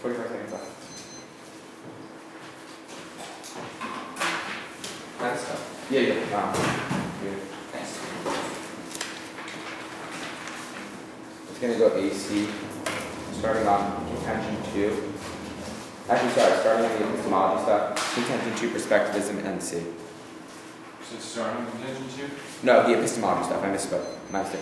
45 seconds left. That's stuff. Yeah. Yeah. Thanks. It's going to go AC, starting on contention 2. Actually, sorry, starting on the epistemology stuff. Contention 2, perspectivism, and C. So it's starting with contention 2? No, the epistemology stuff. I misspoke. My mistake.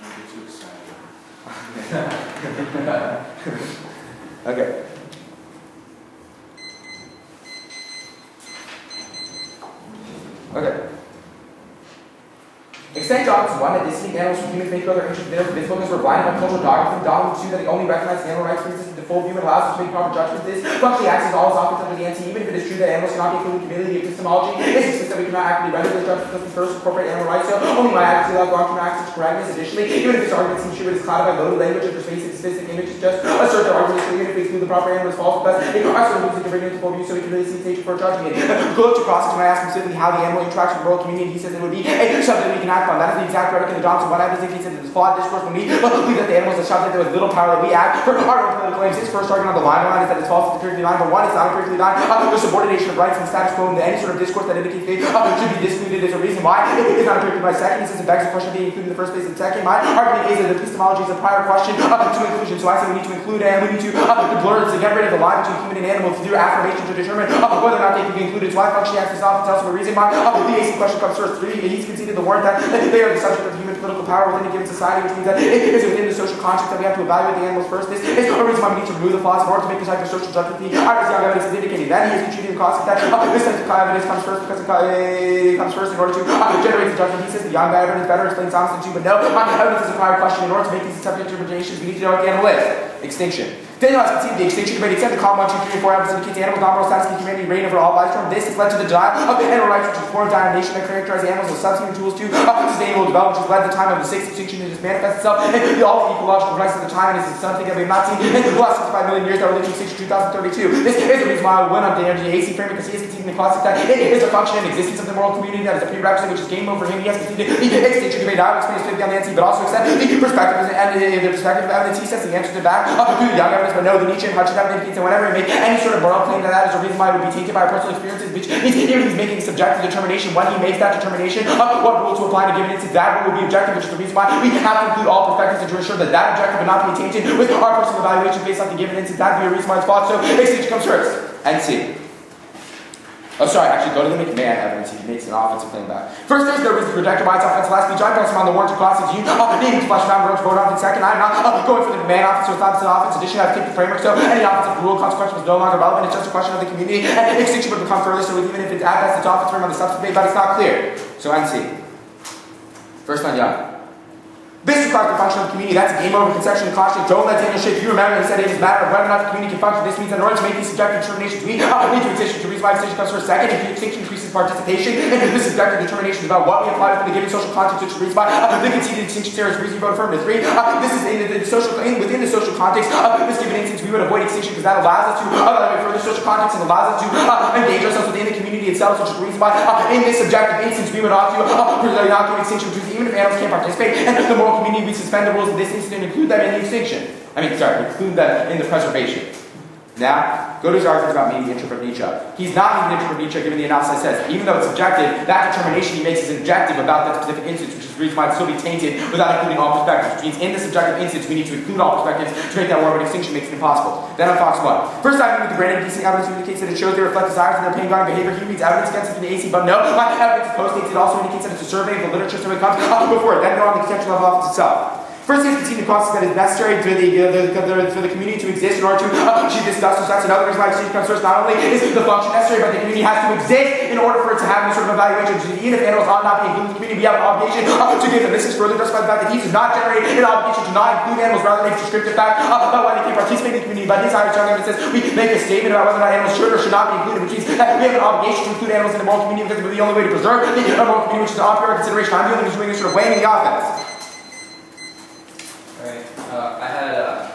Don't get too excited. Okay. Okay. Extent Dogmas 1 that distinct animals from humans make other ancient visibleness were blinded by cultural dogma. Dogma 2 that he only recognizes animal rights for existence to full view and allows us to make proper judgments. This functionally acts as all his office under the NC, even if it is true that animals cannot be included in community epistemology. This insists that we cannot actively render those judgments because we first incorporate animal rights, so only my accuracy allows long-term access to correctness. Additionally, even if this argument seems true, it is clouded by loaded language and persuasive statistic images, just assert that argument is clear. If we exclude the proper animal is false, but thus it also removes the conversion into full view, so we can really see the stage for judging it. Go to process when I ask specifically how the animal interacts with the world community, he says it would be something we can act on. That is the exact rhetoric in the Dogmas of 1. I just think he said it is flawed discourse when we believe that the animal is a subject that with little power that we act. For our own political claims, his first argument on the line is that it's false, it's empirically line, but 1, it's not empirically line. The subordination of rights and status quo into any sort of discourse that indicates they should be discluded is a reason why it is not empirically by second. He says it begs the question of being included in the first place. And second, my argument is that epistemology is a prior question to inclusion. So I say we need to include and we need to blur to get rid of the line between human and animal through affirmation to determine whether or not they can be included. So I function as this often tells us a reason why the AC question comes first. 3, he's conceded the warrant that they are the subject of human political power within a given society, which means that it is within the social contract that we have to evaluate the animals first. This is a reason why we need to remove the flaws in order to make this type of social judgment. The Iris Young evidence is indicating that he is contributing the concept that this type of evidence comes first because it comes first in order to generate the judgment. He says the Young evidence better explains Thompson too, but no, evidence is a prior question. In order to make these subject interpretations, we need to know what the animal is. Extinction. Daniel has conceded the extinction debate, except the column 1, 2, 3, and 4 evidence indicates animals' nominal status in humanity reign over all life forms. This has led to the denial of the animal rights, which is a form of domination that characterizes animals as substitute tools to sustainable development, which has led to the time of the 6th extinction to just manifest itself in all the ecological rights of the time, and is something that we have not seen in the last 65 million years that were leading to extinction 2032. This is the reason why I went on the energy AC framework, because he has conceded the concept that it is a function and existence of the moral community that is a prerequisite, which is game over him. He has conceded the extinction debate. I will explain specifically on the NC, but also accept the perspective and the perspective of evidence. He says the answer to that through the Young evidence, but no, the Nietzsche and Hutchinson evidence indicates that whenever we make any sort of moral claim that is a reason why it would be tainted by our personal experiences, which means here he's making subjective determination. When he makes that determination, what rule to apply to given instance, that rule will be objective, which is the reason why we have to include all perspectives to ensure that that objective would not be tainted with our personal evaluation based on the given instance. That would be a reason why it's false. So extinction comes first. NC. Oh, sorry, actually, go to the McMahon evidence. He makes an offensive claim back. First, there's no reason to reject why it's offensive. Last speech, I'm on the warrant to classes. You need to flush down the road to vote on. Second, I'm not going for the McMahon offense, so it's not an offense. Addition, I've taken the framework, so any offensive rule consequence was no longer relevant. It's just a question of the community, and extinction would become further, so even if it's at best, it's offense frame on the substance debate, but it's not clear. So NC. First on Young. This requires the function of the community. That's a game over conception and caution. Don't let Daniel shape. You remember he said it is a matter of whether or not the community can function. This means that in order to make these subjective determinations, we need to extinction. The reason why extinction comes first. Second, if the extinction increases participation, and this subjective determination about what we apply to the given social context, which is the reason why the conceded extinction theory is reason vote affirmative. 3, this is within the social context of this given instance, we would avoid extinction because that allows us to evaluate further social context and allows us to engage ourselves within the community itself, which is the reason why in this subjective instance we would ought to not give extinction, because even if animals can't participate, and the moral community, we suspend the rules in this instance and include them in the extinction. Include them in the preservation. Now, go to his argument about meeting the interest of Nietzsche. He's not meeting the interest of Nietzsche given the analysis says. Even though it's subjective, that determination he makes is objective about that specific instance, which is the reason why it still be tainted without including all perspectives. Which means in the subjective instance, we need to include all perspectives to make that war of extinction makes it impossible. Then on Fox 1. First time with the brand of decent evidence indicates that it shows they reflect desires and their pain guarding behavior. He reads evidence against it from the AC, but no, my evidence post-states it also indicates that it's a survey of the literature, so it comes before it. Then go on the conceptual level of itself. First, he has conceded the concept that is necessary for the community to exist in order to achieve this justice. That's another reason why extinction comes first. Not only is the function necessary, but the community has to exist in order for it to have any sort of evaluation. Even if animals ought not be included in the community, we have an obligation to give them. This is further justified by the fact that he does not generate an obligation to not include animals, rather makes descriptive fact about why they can participate in the community. But his Irish Young evidence says we make a statement about whether or not animals should or should not be included, which means that we have an obligation to include animals in the moral community because it's the only way to preserve the moral community, which is an a priori consideration. I'm the only one who's doing this sort of weighing the offense. I had a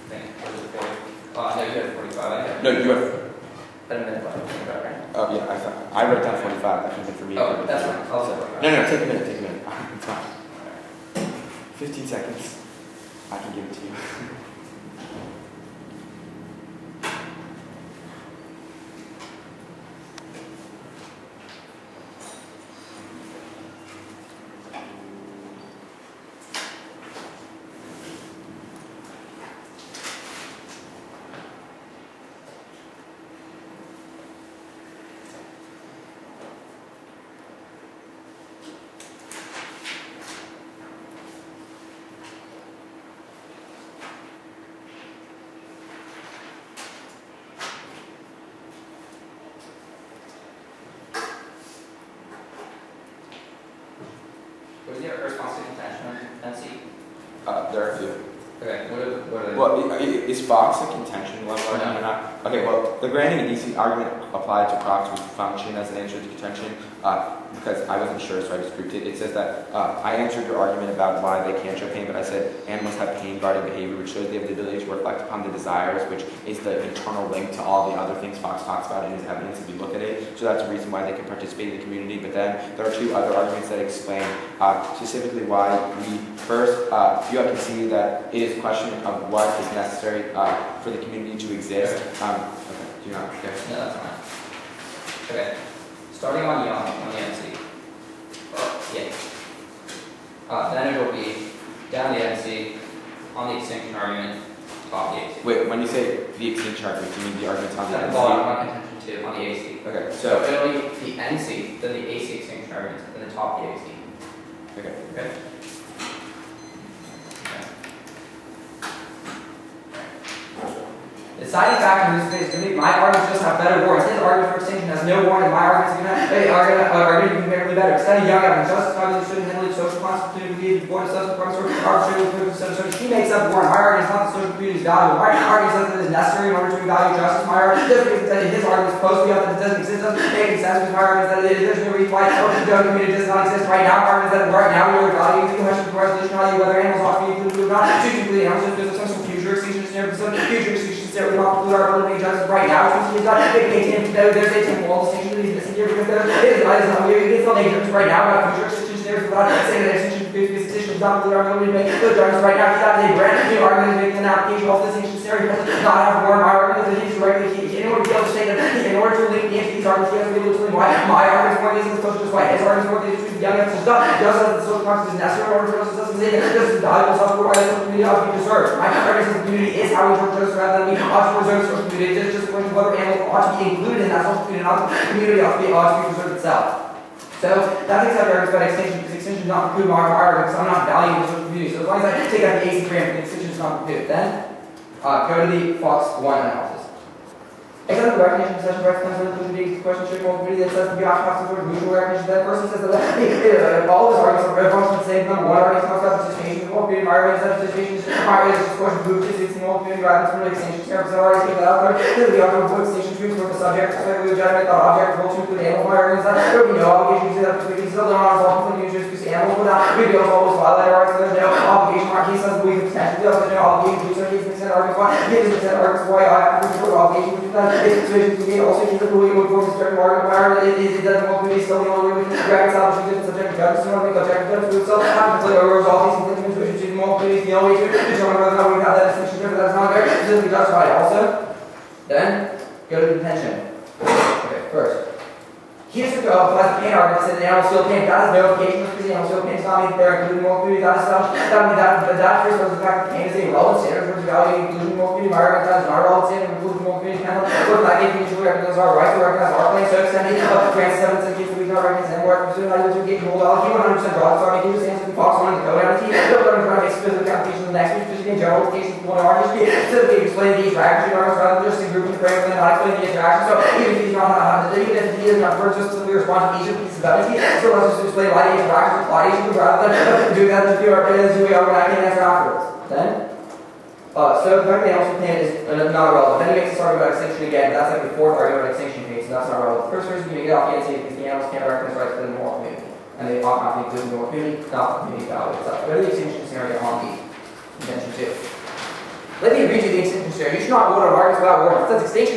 thing. What was it for? No, you had 45. I had. No, you have. Had a minute left. Right? Oh yeah, I wrote down 45. That should have been for me. Oh, that's fine. I'll say. No, take a minute. It's fine. Right. 15 seconds. I can give it to you. What is your response to contention on NC? There are a few. Okay, what are they? Well, is Fox a contention level argument or not? Okay, well, the granting and DC argument applied to Fox would function as an answer to contention because I wasn't sure, so I just grouped it. It says that I answered your argument about why they can't show pain, but I said animals have pain-guarding behavior, which shows they have the ability to reflect upon the desires, which is the internal link to all the other things Fox talks about in his evidence if you look at it. So that's a reason why they can participate in the community. But then there are two other arguments that explain specifically why we first, you have conceded that it is a question of what is necessary for the community to exist. Okay, do you not care? No, that's fine. Okay, starting on Young, on the NC. Then it will be down the NC, on the extinction argument, top the AC. Wait, when you say the extinction argument, do you mean the arguments on the NC? Well, on contention 2, on the AC. Okay, So it'll be the NC, then the AC extinction argument, then the top the AC. okay. Okay? The deciding factor in this case is going to be my arguments just have better warrants. His argument for extinction has no warrant, and my arguments are going to be comparatively better. Study Young evidence, justifiably student handling social constitutively, board of social requirements, arbitrarily proven social. He makes up warrant. My argument is not the social community's value. My argument is that it is necessary in order to evaluate justice. My argument just because his argument is supposed to be up that it doesn't exist doesn't make any sense. Because my argument is that there's no reason why the social community does not exist right now. My argument is that right now we are evaluating the question of resolution whether animals ought to be included or not. Should you include animals if there's some future extinction scenario, some future extinction scenario, we don't include our ability to make justice right now. It's not there's a temporal distinction that exists here because it's not making justice right now about future extinction scenarios without saying that extinction is not include our ability to make good justice right now. He's not a brand new argument making an application of this extinction scenario because it's not have warrant. My argument is that he's regularly in order to be able to say that in order to link the entities arguments, he has to be able to explain why my argument is more easy than social just why his argument is more easy than Young evidence stuff. Just as the social concept is necessary in order for justice doesn't say that this is valuable stuff for why the social community ought to be preserved. My argument is that the community is how we interpret justice rather than we ought to preserve the social community. It's just according to whether animals ought to be included in that social community, not the community ought to be preserved itself. So that's exactly our argument about extinction, because extinction is not preclude my argument, because I'm not valuing the social community. So as long as I take out the AC preamble, extinction is not preclude. Then go to the Fox 1 analysis. Except the recognition of possession rights comes with the question should multiplicity that says to be occupied with mutual recognition. That person says that all of his arguments are functions the same. Number one argument talks about participation. The multiplicity. My argument is that participation is just question boost. It's the multiplicity rather than really extinction. So I already take that out there. This is the argument of extinction treatment for the subject. So we would generate the object role to include animals. My argument is that there would be no obligation to say that we can still don't resolve conflict users to see animals without we be able to always violate our rights. So there's no obligation. Our case says we can potentially there's no obligation to do so. He's consent arguments why. He's consent arguments why I have to report obligation to do that. It also means that the way we form a certain argument power it doesn't want to be still the only way we can reconcile between different subject judges. So we want to make objective judges to itself have to resolve these conflicting situations to the multiplicity is the only way to determine whether or not we have that distinction there, but that's not very specifically justified. Also, then go to detention. Okay, first. Here's the applies the pain argument that says the animal still pain. That is no implication because the animal still pain is not mean there, including multiplicity. That first was the fact that pain is a relevant standard for evaluating including multiplicity. My argument that is not a relevant standard for including multiplicity. Look like it usually recognizes our right to recognize our claim. So extending grants 7 cents we cannot recognize and more presume that you get hold of. You 100% draw. So I mean, you just answer the Fox 1 and the code out of T. So we're going to try to make specific applications of the next week, just in general applications of one of our history. Specifically explain the interaction arguments rather than just in grouping the frame and not explain the interaction. So even if he's not even if he is not first just simply respond to each of these evidence, so let's just explain why the interactions apply to each rather than doing that as we are when I can answer afterwards. Then so the fact that the animal pain is not relevant. Then he makes this argument about extinction again, but that's like the fourth argument about extinction case, so that's not relevant. The first reason you get off the NC is the animals can't recognize rights within the moral community. And they ought not be included in the moral community, not the community value itself. Go to the extinction scenario on the convention 2. Let me read you the extinction scenario. You should not vote on arguments without warrants. That's extinction.